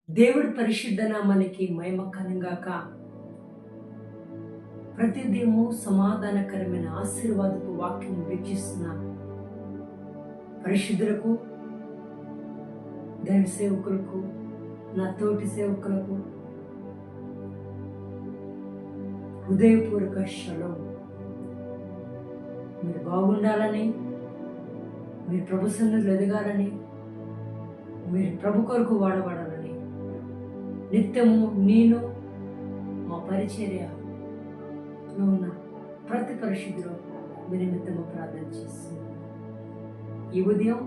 దేవుడి పరిశుద్ధ నామానికి మహిమ కలుగాక. ప్రతిదినము సమాధానకరమైన ఆశీర్వాదపు వాక్యం వీక్షిస్తున్న పరిశుద్ధులకు, దైవ సేవకులకు, నా తోటి సేవకులకు హృదయపూర్వక షలోమ్. మీరు బాగుండాలని, మీరు ప్రభు సన్నిధిలో ఎదగాలని, మీరు ప్రభు కొరకు వాడబడాలని నిత్యము నేను మా పరిచర్యలో ఉన్న ప్రతి పరిశుద్ధిలో మీ నిమిత్తము ప్రార్థన చేస్తున్నాను. ఈ ఉదయం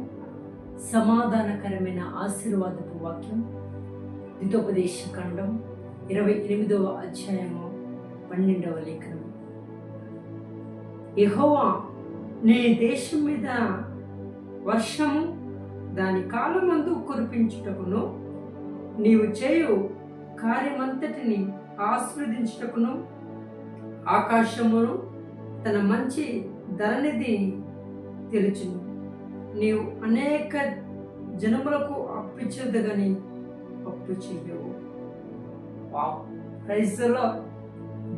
సమాధానకరమైన ఆశీర్వాదపు వాక్యం హితోపదేశ ఖండం 28వ అధ్యాయము 12వ లేఖనం. యెహోవా నీ దేశం మీద వర్షము దాని కాలమందు కురిపించుటకును, నీవు చేయు కార్యమంతటిని ఆస్వాదించుటకును ఆకాశమును తన మంచి ధరనిధి తెరుచును. నీవు అనేక జనములకు అప్పిచ్చేదగని అప్పు చేయవు. Wow, praise the Lord.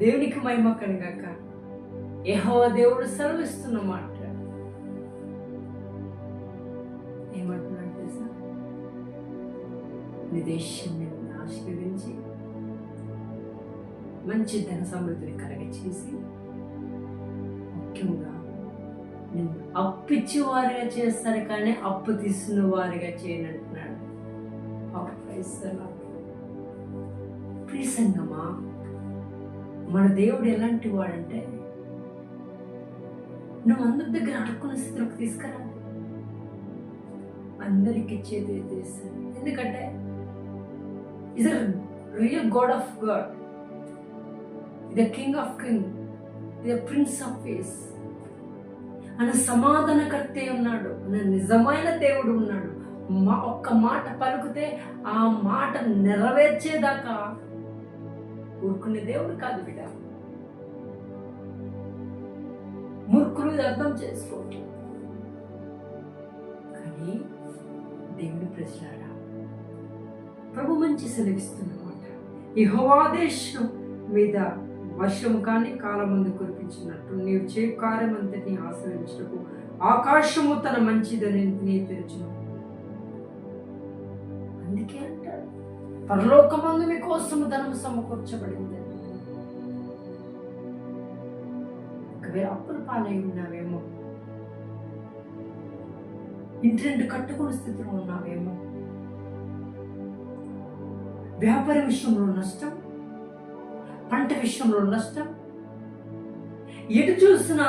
దేవునికి మహిమ కలుగాక. యెహోవా దేవుడు సెలవిస్తున్న మాట ఏమంటున్నాడు తెలుసా? నీ దేశం నిన్ను ఆశీర్వదించి మంచి ధన సమృద్ధిని కలగచేసి, ముఖ్యంగా నిన్ను అప్పిచ్చి వారిగా చేస్తారు కానీ అప్పు తీసుకున్న వారిగా చేయనంటున్నాడు. ప్రియ సంగమా, మన దేవుడు ఎలాంటి వాడంటే నువ్వు అందరి దగ్గర అడుక్కున్న స్థితిలోకి తీసుకురా, అందరికి ఇచ్చేది చేస్తాడు. ఎందుకంటే is a real God of God, the King of King, the Prince of Peace. ఆయన సమాధానకర్తే ఉన్నాడు, నిజమైన దేవుడు ఉన్నాడు. ఒక్క మాట పలుకుతే ఆ మాట నెరవేర్చేదాకా ఊరుకునే దేవుడు కాదు బిడ్డ. మూర్ఖులు అర్థం చేసుకోవట్లేదు కానీ దేవుని ప్రజలారా, ప్రభు మంచి సెలవిస్తున్నమాట. యెహోవా దేశం మీద వర్షం కానీ కాలమందు కురిపించినట్టు నీవు చే కార్యమంతటిని ఆశ్రయించటకు ఆకాశము తన మంచిదని తెరచును. అందుకే అంటాడు, పరలోకమందు మీ కోసము ధనము సమకూర్చబడింది. ఒకవేళ అప్పుల పాలై ఉన్నావేమో, ఇంటి రెండు కట్టుకున్న స్థితిలో ఉన్నావేమో, వ్యాపార విషయంలో నష్టం, పంట విషయంలో నష్టం, ఎటు చూసినా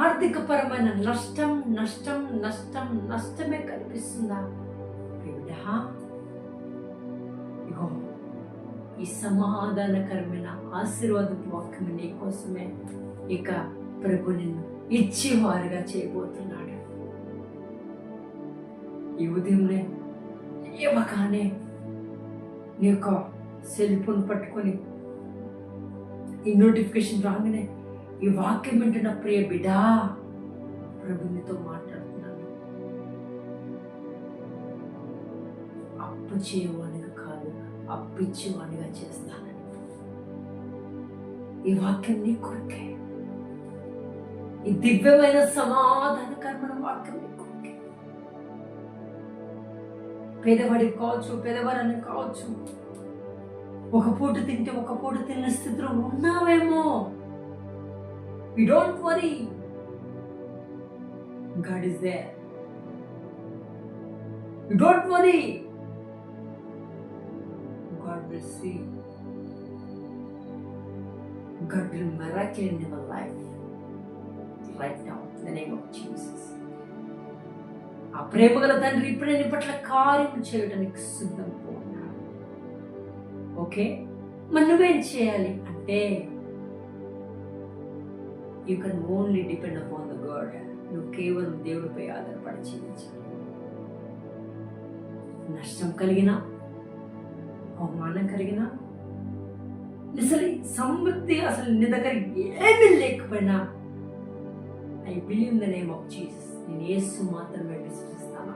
ఆర్థిక పరమైన నష్టం నష్టం నష్టం నష్టమే కనిపిస్తుందా? ఇగో ఈ సమాధానకరమైన ఆశీర్వాదపు వాక్యం నీ కోసమే ఇక ప్రభు నిన్ను ఇచ్చేవారుగా చేయబోతున్నాడు. ఈ ఉదయంలో ఇవ్వగానే నీ యొక్క సెల్ ఫోన్ పట్టుకొని ఈ నోటిఫికేషన్ రాగానే ఈ వాక్యం వింటున్న ప్రియ బిడ్డా, ప్రభునితో మాట్లాడుతున్నాను. అప్పు చేయవానిగా కాదు, అప్పిచ్చేవానిగా చేస్తానని. ఈ వాక్యం నీ కొరకే, ఈ దివ్యమైన సమాధానకరమైన వాక్యం నీ కొరకే. పేదవాడికి కావచ్చు, పేదవారానికి కావచ్చు, ఒక పూట తింటే ఒక పూట తిన్న స్థితిలో ఉన్నావేమో. You don't worry, God is there. You don't worry, God will see. God will miracle in your life right now in the name of Jesus. ఆ ప్రేమగల తండ్రి ఇప్పుడే నీ పట్ల కార్యం చేయడానికి సిద్ధం ఉన్నాడు. ఓకే, మరి నువ్వేం చేయాలి అంటే, you can only depend upon the God. నువ్వు కేవలం దేవుడిపై ఆధారపడి జీవించాలి. నష్టం కలిగినా, అవమానం కలిగినా, అసలు సమృద్ధి అసలు నీ దగ్గర ఏమీ లేకపోయినా, I believe in the name of Jesus, నేను యేసు మాత్రమే విశ్వసిస్తాను.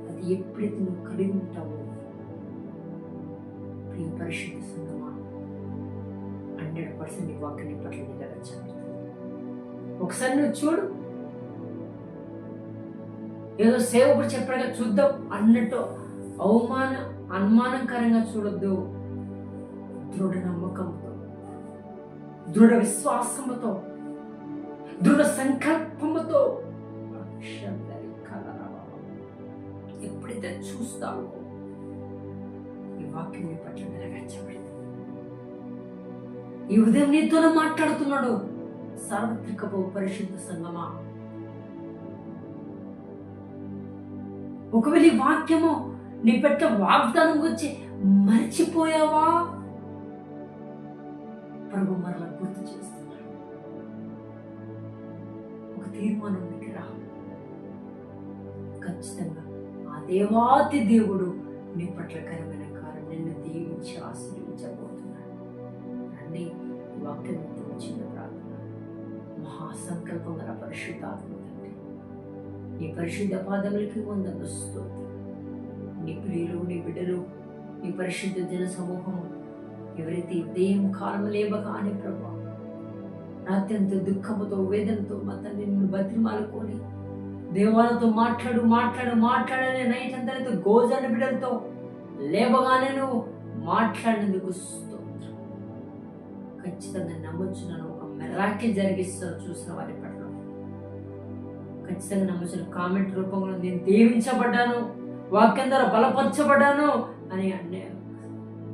అది ఎప్పుడైతే నువ్వు కలిగి ఉంటావో పరిశుద్ధ సంగమా 100% నీ వాక్యం నీ పట్ల నెరవేర్చబడుతుంది. ఒకసారి నువ్వు చూడు, ఏదో సేవకుడు చెప్పాడుగా చూద్దాం అన్నట్టు అనుమానంకరంగా చూడొద్దు. దృఢ నమ్మకంతో, దృఢ విశ్వాసముతో, దృఢ సంకల్పముతో ఎప్పుడైతే చూస్తావో ఈ వాక్యం నీ పట్ల నెరవేర్చబడింది. ఈ ఉదయం నీతోనే మాట్లాడుతున్నాడు. సార్వత్రిక పరిశుద్ధ సంగమా, ఒకవేళ ఈ వాక్యము నీ పెట్ట వాగ్దానం గురించి మర్చిపోయావా? ప్రభు మరలా గుర్తు చేస్తున్నాడు. ఒక తీర్మానం రా, ఖచ్చితంగా ఆ దేవాతి దేవుడు నీ పట్ల కరమైన కారణం నిన్ను దీవించి ఆశీర్వించబోతున్నాడు. రండి, వాక్యంతో వచ్చిన ప్రార్థన. మహాసంకల్పం గల పరిశుద్ధాత్మ తండ్రి, నీ పరిశుద్ధ పాదములకి వందలు స్తోత్రం. నీ ప్రియులు, నీ బిడ్డలు, నీ పరిశుద్ధ జన సమూహము ఎవరైతే దేహం కాలం లేవగానే ప్రభా అత్యంత దుఃఖముతో వేదనతో మా తండ్రి నిన్ను బతిమాలుకొని దేవాలతో మాట్లాడనే నైట్ అంతా గోజాన బిడ్డలతో లేవగానే నువ్వు మాట్లాడినందుకు స్తోత్రం. ఖచ్చితంగా నమ్మొచ్చున్నాను, ఒక మిరాకిల్ జరిగిస్తావు చూసిన వారి పట్ల. ఖచ్చితంగా నమ్మొచ్చిన కామెంట్ రూపంలో నేను దీవించబడ్డాను, వాక్యం ద్వారా బలపరచబడ్డాను అని అనే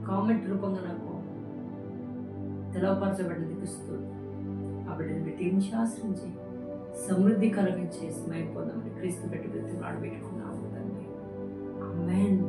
కామెంట్ రూపంగా నాకు తెలవపరచబడ్డది స్తోత్రం. కాబట్టి మీరు దీవించి ఆశ్రయించి సమృద్ధి కలిగించేసి మైపోదామని క్రీస్తు పెట్టి ఆడబెట్టుకున్నాము తండ్రి. ఆమేన్.